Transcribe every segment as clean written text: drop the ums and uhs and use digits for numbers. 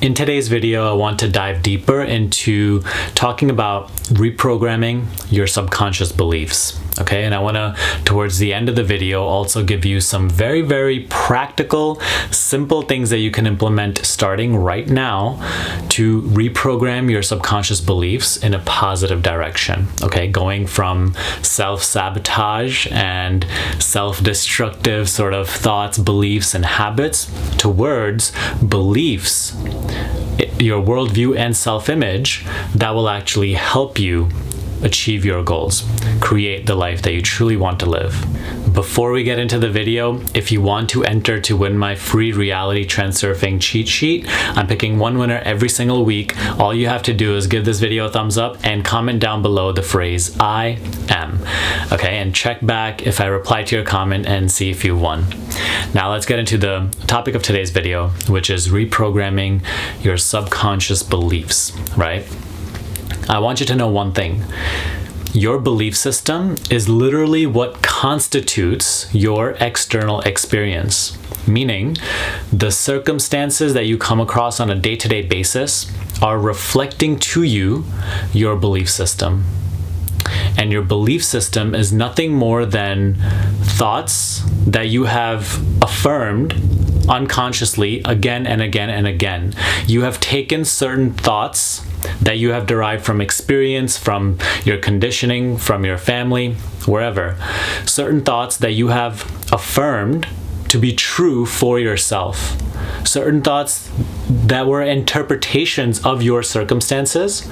In today's video, I want to dive deeper into talking about reprogramming your subconscious beliefs. Okay, and I want to, towards the end of the video, also give you some very, very practical, simple things that you can implement starting right now to reprogram your subconscious beliefs in a positive direction. Okay, going from self-sabotage and self-destructive sort of thoughts, beliefs, and habits towards beliefs, your worldview and self-image that will actually help you achieve your goals, create the life that you truly want to live. Before we get into the video, if you want to enter to win my free reality transurfing cheat sheet, I'm picking one winner every single week. All you have to do is give this video a thumbs up and comment down below the phrase I am. Okay, and check back if I reply to your comment and see if you won. Now let's get into the topic of today's video, which is reprogramming your subconscious beliefs, right? I want you to know one thing. Your belief system is literally what constitutes your external experience. Meaning, the circumstances that you come across on a day-to-day basis are reflecting to you your belief system. And your belief system is nothing more than thoughts that you have affirmed unconsciously again and again and again. You have taken certain thoughts that you have derived from experience, from your conditioning, from your family, wherever. Certain thoughts that you have affirmed to be true for yourself. Certain thoughts that were interpretations of your circumstances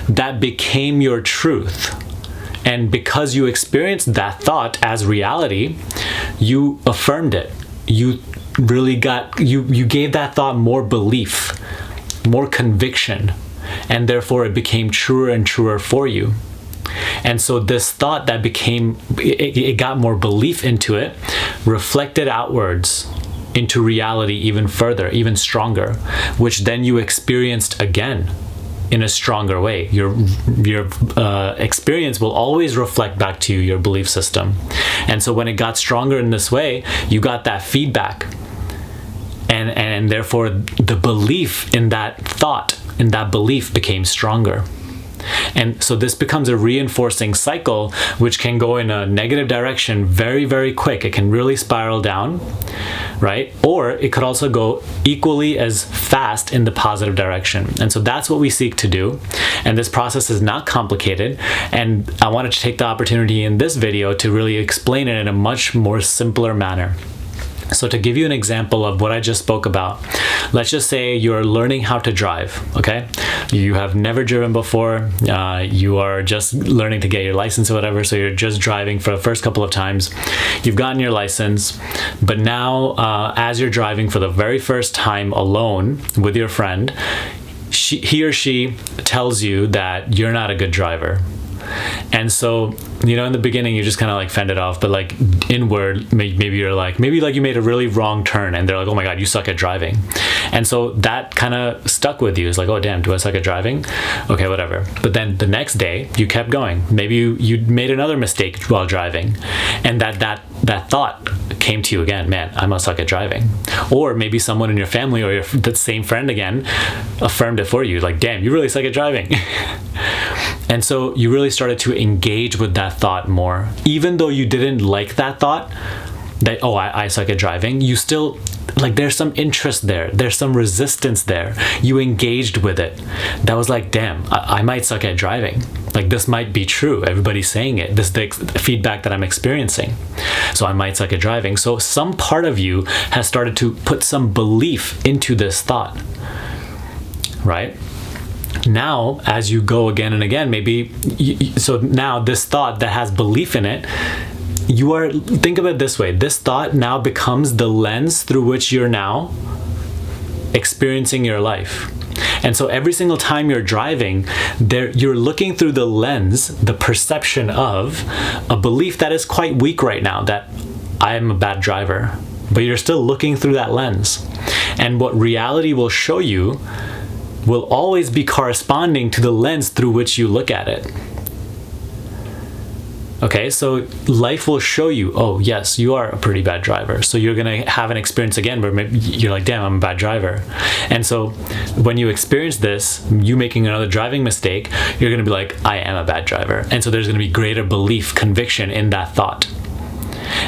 that became your truth. And because you experienced that thought as reality, you affirmed it. You really you gave that thought more belief, more conviction, and therefore it became truer and truer for you. And so this thought that became, it got more belief into it, reflected outwards into reality even further, even stronger, which then you experienced again in a stronger way. Your experience will always reflect back to you, your belief system. And so when it got stronger in this way, you got that feedback. And therefore the belief in that thought, in that belief became stronger. And so this becomes a reinforcing cycle, which can go in a negative direction very, very quick. It can really spiral down, right? Or it could also go equally as fast in the positive direction. And so that's what we seek to do. And this process is not complicated. And I wanted to take the opportunity in this video to really explain it in a much more simpler manner. So to give you an example of what I just spoke about, let's just say you're learning how to drive, okay? You have never driven before, you are just learning to get your license or whatever, so you're just driving for the first couple of times. You've gotten your license, but now as you're driving for the very first time alone with your friend, he or she tells you that you're not a good driver. And so, you know, in the beginning, you just kind of like fend it off, but like inward, maybe you made a really wrong turn and they're like, oh my God, you suck at driving. And so that kind of stuck with you. It's like, oh damn, do I suck at driving? Okay, whatever. But then the next day you kept going. Maybe you made another mistake while driving, and that thought came to you again, man, I must suck at driving. Or maybe someone in your family or the same friend again affirmed it for you, like, damn, you really suck at driving. And so you really started to engage with that thought more. Even though you didn't like that thought, that, oh, I suck at driving, you still, like, there's some interest there. There's some resistance there. You engaged with it. That was like, damn, I might suck at driving. Like, this might be true. Everybody's saying it. This is the feedback that I'm experiencing. So I might suck at driving. So some part of you has started to put some belief into this thought, right? Now, as you go again and again, so now this thought that has belief in it, think of it this way. This thought now becomes the lens through which you're now experiencing your life. And so every single time you're driving, you're looking through the lens, the perception of a belief that is quite weak right now, that I am a bad driver. But you're still looking through that lens. And what reality will show you will always be corresponding to the lens through which you look at it. Okay, so life will show you, oh yes, you are a pretty bad driver. So you're gonna have an experience again where maybe you're like, damn, I'm a bad driver. And so when you experience this, you making another driving mistake, you're gonna be like, I am a bad driver. And so there's gonna be greater belief, conviction in that thought.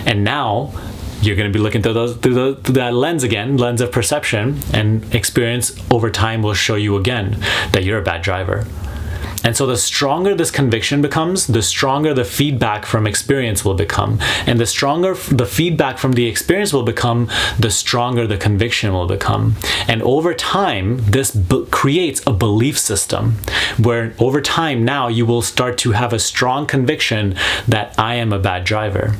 And now you're going to be looking through that lens again, lens of perception, and experience over time will show you again that you're a bad driver. And so the stronger this conviction becomes, the stronger the feedback from experience will become. And the stronger the feedback from the experience will become, the stronger the conviction will become. And over time, this creates a belief system where over time now you will start to have a strong conviction that I am a bad driver.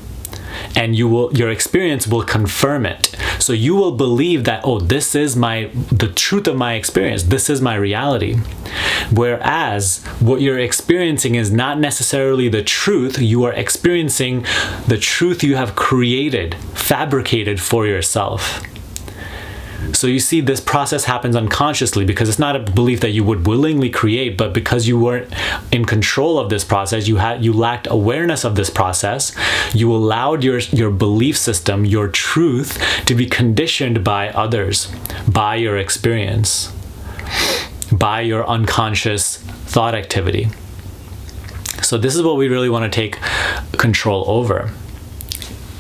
And your experience will confirm it. So you will believe that, oh, this is the truth of my experience. This is my reality. Whereas what you're experiencing is not necessarily the truth. You are experiencing the truth you have created, fabricated for yourself. So you see, this process happens unconsciously because it's not a belief that you would willingly create, but because you weren't in control of this process, you lacked awareness of this process, you allowed your belief system, your truth, to be conditioned by others, by your experience, by your unconscious thought activity. So this is what we really want to take control over.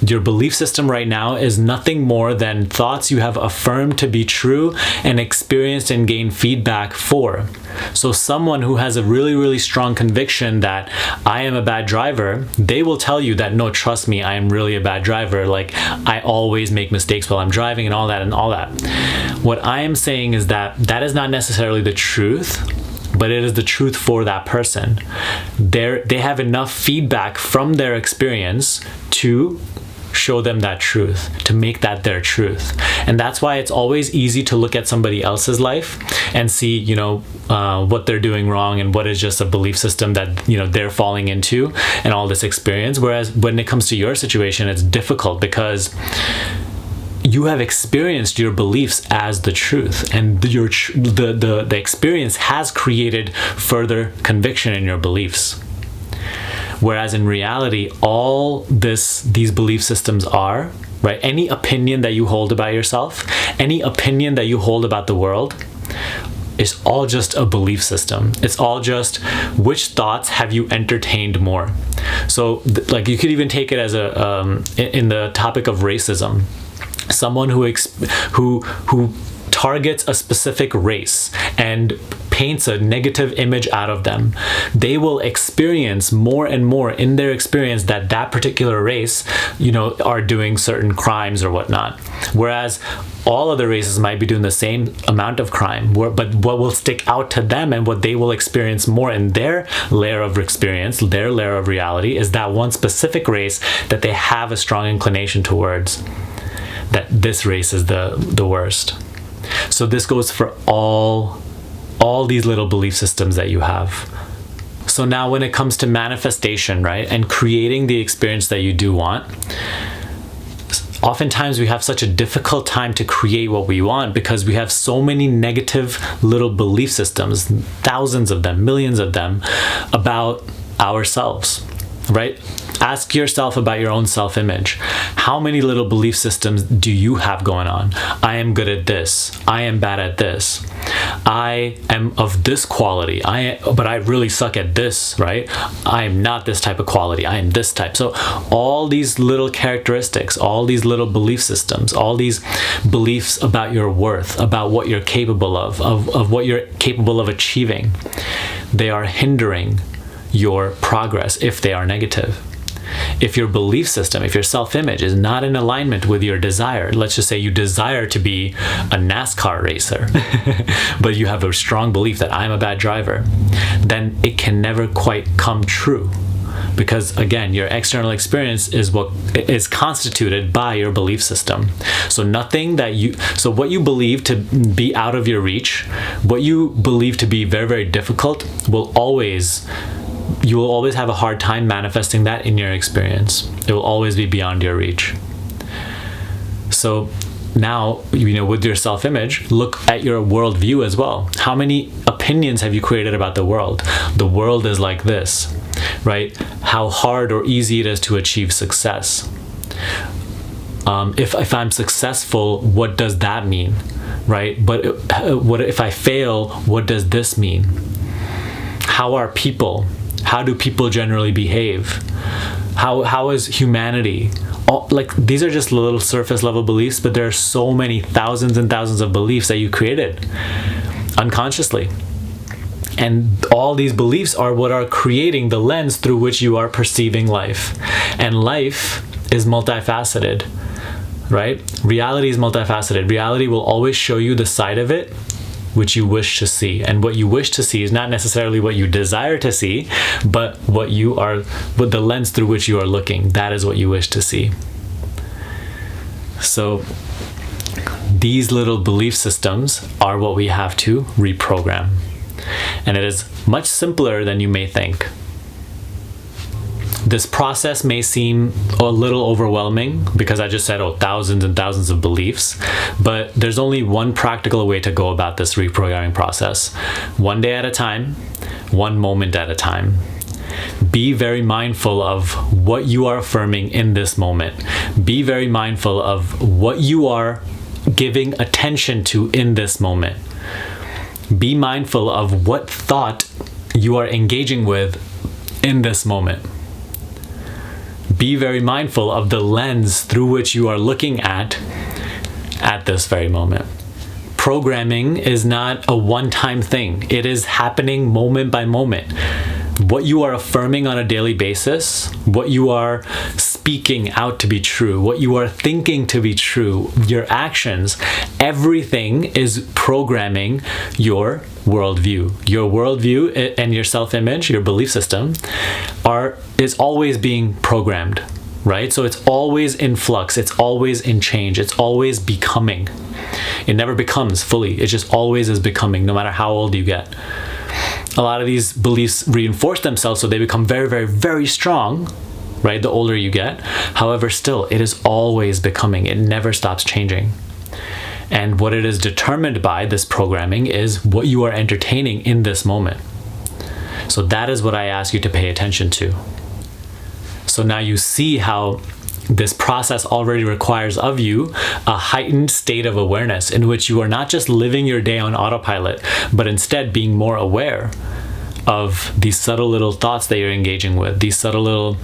Your belief system right now is nothing more than thoughts you have affirmed to be true and experienced and gained feedback for. So someone who has a really, really strong conviction that I am a bad driver, they will tell you that, no, trust me, I am really a bad driver. Like, I always make mistakes while I'm driving and all that and all that. What I am saying is that is not necessarily the truth, but it is the truth for that person. They have enough feedback from their experience to show them that truth, to make that their truth. And that's why it's always easy to look at somebody else's life and see, what they're doing wrong and what is just a belief system that, they're falling into and all this experience. Whereas when it comes to your situation, it's difficult because you have experienced your beliefs as the truth, and the experience has created further conviction in your beliefs. Whereas in reality, all these belief systems are, right? Any opinion that you hold about yourself, any opinion that you hold about the world, is all just a belief system. It's all just which thoughts have you entertained more. So like you could even take it as in the topic of racism. Someone who targets a specific race and paints a negative image out of them, they will experience more and more in their experience that particular race, are doing certain crimes or whatnot. Whereas all other races might be doing the same amount of crime, but what will stick out to them and what they will experience more in their layer of experience, their layer of reality, is that one specific race that they have a strong inclination towards, that this race is the worst. So this goes for all these little belief systems that you have. So now when it comes to manifestation, right, and creating the experience that you do want, oftentimes we have such a difficult time to create what we want because we have so many negative little belief systems, thousands of them, millions of them, about ourselves, right? Ask yourself about your own self-image. How many little belief systems do you have going on? I am good at this. I am bad at this. I am of this quality. But I really suck at this, right? I am not this type of quality. I am this type. So all these little characteristics, all these little belief systems, all these beliefs about your worth, about what you're capable of what you're capable of achieving, they are hindering your progress if they are negative. If your belief system, if your self-image is not in alignment with your desire, let's just say you desire to be a NASCAR racer, but you have a strong belief that I'm a bad driver, then it can never quite come true. Because again, your external experience is what is constituted by your belief system. So what you believe to be out of your reach, what you believe to be very, very difficult, you will always have a hard time manifesting that in your experience. It will always be beyond your reach. So now, with your self-image, look at your worldview as well. How many opinions have you created about the world? The world is like this, right? how hard or easy it is to achieve success. If I'm successful, what does that mean, right? But what if I fail? What does this mean? How are people? How do people generally behave? How is humanity? Like, these are just little surface level beliefs, but there are so many thousands and thousands of beliefs that you created unconsciously. And all these beliefs are what are creating the lens through which you are perceiving life. And life is multifaceted, right? Reality is multifaceted. Reality will always show you the side of it which you wish to see. And what you wish to see is not necessarily what you desire to see, but what the lens through which you are looking. That is what you wish to see. So these little belief systems are what we have to reprogram. And it is much simpler than you may think. This process may seem a little overwhelming because I just said, thousands and thousands of beliefs, but there's only one practical way to go about this reprogramming process. One day at a time, one moment at a time. Be very mindful of what you are affirming in this moment. Be very mindful of what you are giving attention to in this moment. Be mindful of what thought you are engaging with in this moment. Be very mindful of the lens through which you are looking at this very moment. Programming is not a one-time thing. It is happening moment by moment. What you are affirming on a daily basis, what you are speaking out to be true, what you are thinking to be true, your actions, everything is programming your worldview. Your worldview and your self-image, your belief system, is always being programmed, right? So it's always in flux, it's always in change, it's always becoming. It never becomes fully, it just always is becoming, no matter how old you get. A lot of these beliefs reinforce themselves, so they become very, very, very strong, right, the older you get. However, still, it is always becoming. It never stops changing. And what it is determined by, this programming, is what you are entertaining in this moment. So that is what I ask you to pay attention to. So now you see how this process already requires of you a heightened state of awareness in which you are not just living your day on autopilot, but instead being more aware of these subtle little thoughts that you're engaging with, these subtle little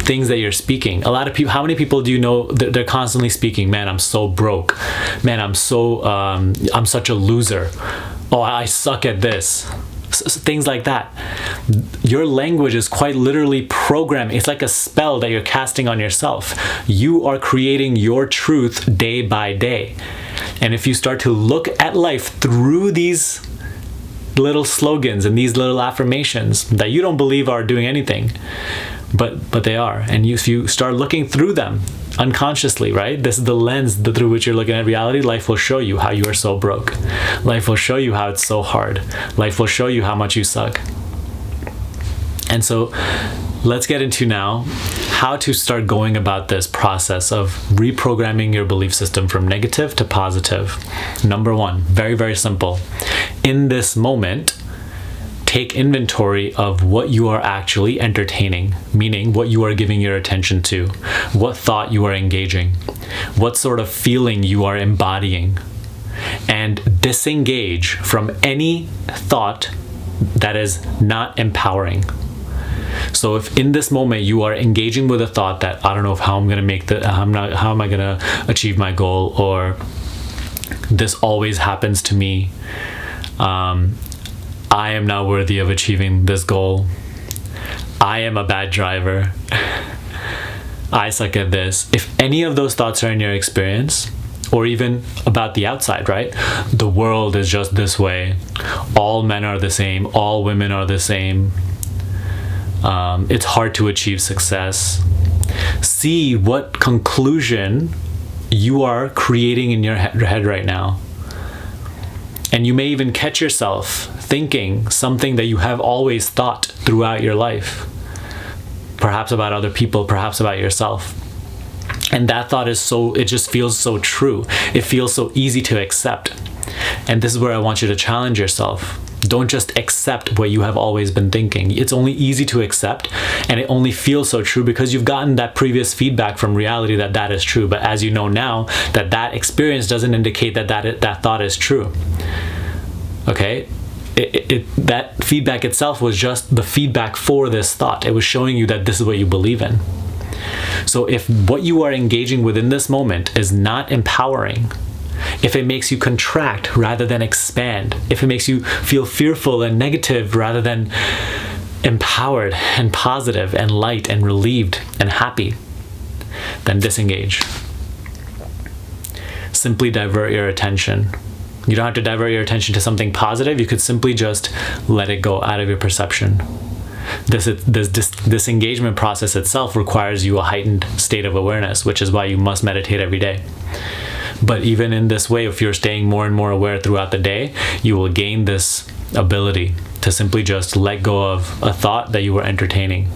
things that you're speaking. A lot of people, how many people do you know that they're constantly speaking, man, I'm so broke. Man, I'm such a loser. Oh, I suck at this. Things like that. Your language is quite literally programmed. It's like a spell that you're casting on yourself. You are creating your truth day by day. And if you start to look at life through these little slogans and these little affirmations that you don't believe are doing anything, but they are, and if you start looking through them unconsciously, right? This is the lens through which you're looking at reality. Life will show you how you are so broke. Life will show you how it's so hard. Life will show you how much you suck. And so let's get into now how to start going about this process of reprogramming your belief system from negative to positive. Number one, very, very simple. In this moment, take inventory of what you are actually entertaining, meaning what you are giving your attention to, what thought you are engaging, what sort of feeling you are embodying, and disengage from any thought that is not empowering. So if in this moment you are engaging with a thought that, I don't know how I'm going to how am I going to achieve my goal, or this always happens to me, I am not worthy of achieving this goal, I am a bad driver, I suck at this. If any of those thoughts are in your experience, or even about the outside, right? The world is just this way. All men are the same. All women are the same. It's hard to achieve success. See what conclusion you are creating in your head right now. And you may even catch yourself thinking something that you have always thought throughout your life. Perhaps about other people, perhaps about yourself. And that thought it just feels so true. It feels so easy to accept. And this is where I want you to challenge yourself. Don't just accept what you have always been thinking. It's only easy to accept, and it only feels so true because you've gotten that previous feedback from reality that that is true. But as you know now, that experience doesn't indicate that thought is true. Okay? That feedback itself was just the feedback for this thought. It was showing you that this is what you believe in. So if what you are engaging with in this moment is not empowering, if it makes you contract rather than expand, if it makes you feel fearful and negative rather than empowered and positive and light and relieved and happy, then disengage. Simply divert your attention. You don't have to divert your attention to something positive. You could simply just let it go out of your perception. This disengagement process itself requires you a heightened state of awareness, which is why you must meditate every day. But even in this way, if you're staying more and more aware throughout the day, you will gain this ability to simply just let go of a thought that you were entertaining.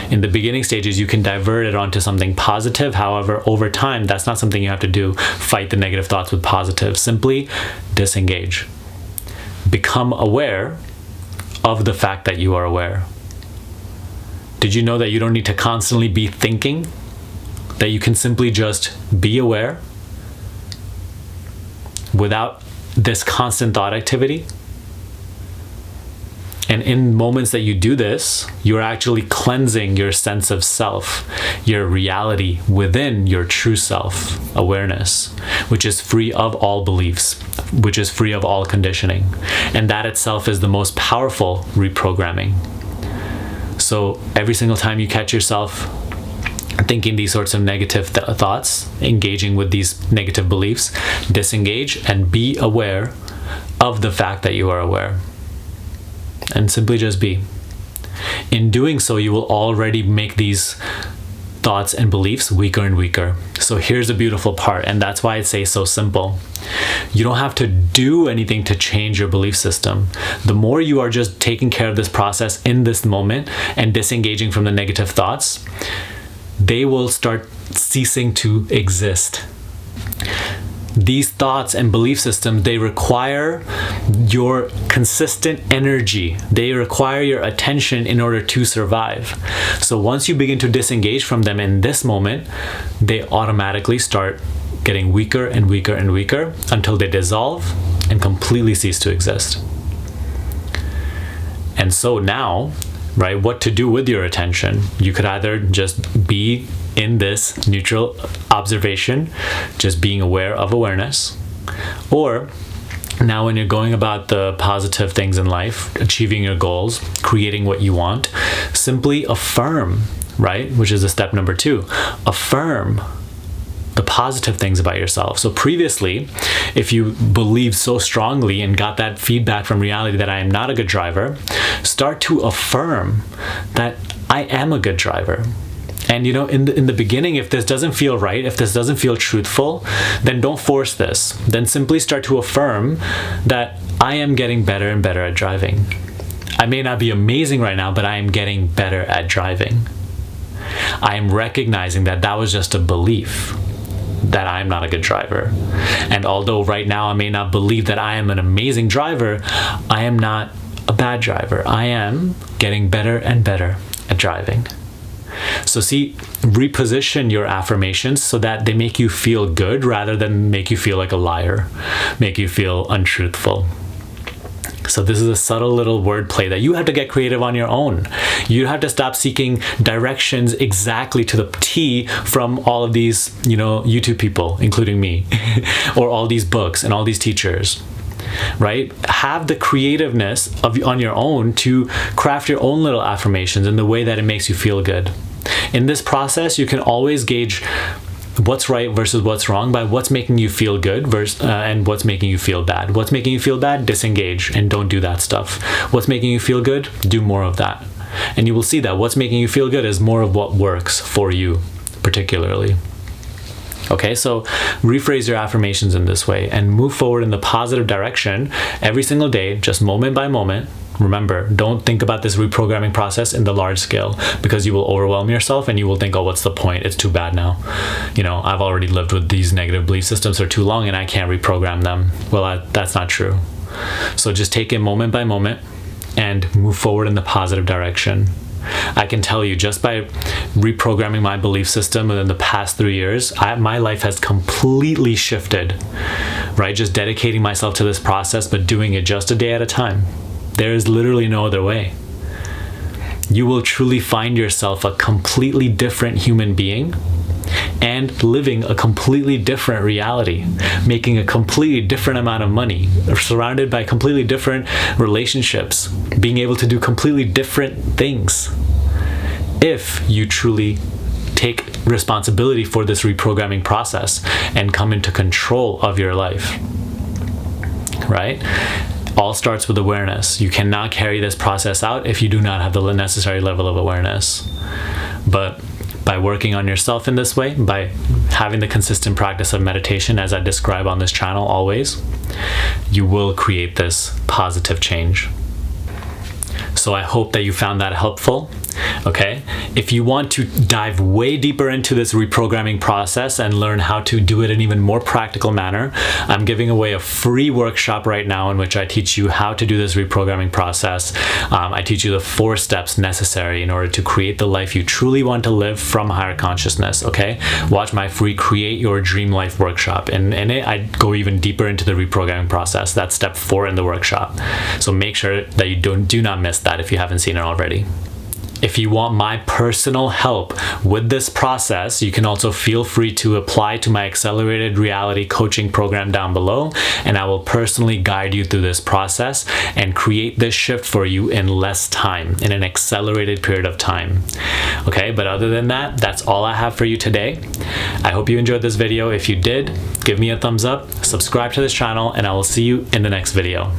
In the beginning stages, you can divert it onto something positive. However, over time, that's not something you have to do. Fight the negative thoughts with positive. Simply disengage. Become aware of the fact that you are aware. Did you know that you don't need to constantly be thinking? That you can simply just be aware without this constant thought activity? And in moments that you do this, you're actually cleansing your sense of self, your reality within your true self awareness, which is free of all beliefs, which is free of all conditioning. And that itself is the most powerful reprogramming. So every single time you catch yourself thinking these sorts of negative thoughts, engaging with these negative beliefs, disengage and be aware of the fact that you are aware. And simply just be. In doing so, you will already make these thoughts and beliefs weaker and weaker. So here's a beautiful part, and that's why I say so simple. You don't have to do anything to change your belief system. The more you are just taking care of this process in this moment and disengaging from the negative thoughts, they will start ceasing to exist. These thoughts and belief systems, they require your consistent energy. They require your attention in order to survive. So once you begin to disengage from them in this moment, they automatically start getting weaker and weaker and weaker until they dissolve and completely cease to exist. And so now, right, what to do with your attention? You could either just be in this neutral observation, just being aware of awareness, or now when you're going about the positive things in life, achieving your goals, creating what you want, simply affirm, right, which is the step number 2, affirm the positive things about yourself. So previously, if you believed so strongly and got that feedback from reality that I am not a good driver, start to affirm that I am a good driver. And you know, in the beginning, if this doesn't feel right, if this doesn't feel truthful, then don't force this. Then simply start to affirm that I am getting better and better at driving. I may not be amazing right now, but I am getting better at driving. I am recognizing that that was just a belief, that I am not a good driver. And although right now I may not believe that I am an amazing driver, I am not a bad driver. I am getting better and better at driving. So see, reposition your affirmations so that they make you feel good rather than make you feel like a liar, make you feel untruthful. So this is a subtle little wordplay that you have to get creative on your own. You have to stop seeking directions exactly to the T from all of these, you know, YouTube people, including me, or all these books and all these teachers. Right? Have the creativeness on your own to craft your own little affirmations in the way that it makes you feel good. In this process, you can always gauge what's right versus what's wrong by what's making you feel good versus and what's making you feel bad. What's making you feel bad? Disengage and don't do that stuff. What's making you feel good? Do more of that. And you will see that what's making you feel good is more of what works for you particularly. Okay, so rephrase your affirmations in this way and move forward in the positive direction every single day, just moment by moment. Remember, don't think about this reprogramming process in the large scale because you will overwhelm yourself and you will think, oh, what's the point? It's too bad now. You know, I've already lived with these negative belief systems for too long and I can't reprogram them. Well, that's not true. So just take it moment by moment and move forward in the positive direction. I can tell you, just by reprogramming my belief system within the past 3 years, my life has completely shifted, right? Just dedicating myself to this process, but doing it just a day at a time. There is literally no other way. You will truly find yourself a completely different human being and living a completely different reality, making a completely different amount of money, surrounded by completely different relationships, being able to do completely different things, if you truly take responsibility for this reprogramming process and come into control of your life, right? All starts with awareness. You cannot carry this process out if you do not have the necessary level of awareness. But by working on yourself in this way, by having the consistent practice of meditation, as I describe on this channel always, you will create this positive change. So I hope that you found that helpful. Okay, if you want to dive way deeper into this reprogramming process and learn how to do it in an even more practical manner, I'm giving away a free workshop right now in which I teach you how to do this reprogramming process. I teach you the 4 steps necessary in order to create the life you truly want to live from higher consciousness. Okay, watch my free Create Your Dream Life workshop, and in it I go even deeper into the reprogramming process. That's step 4 in the workshop. So make sure that you do not miss that if you haven't seen it already. If you want my personal help with this process, you can also feel free to apply to my accelerated reality coaching program down below, and I will personally guide you through this process and create this shift for you in less time, in an accelerated period of time. Okay, but other than that, that's all I have for you today. I hope you enjoyed this video. If you did, give me a thumbs up, subscribe to this channel, and I will see you in the next video.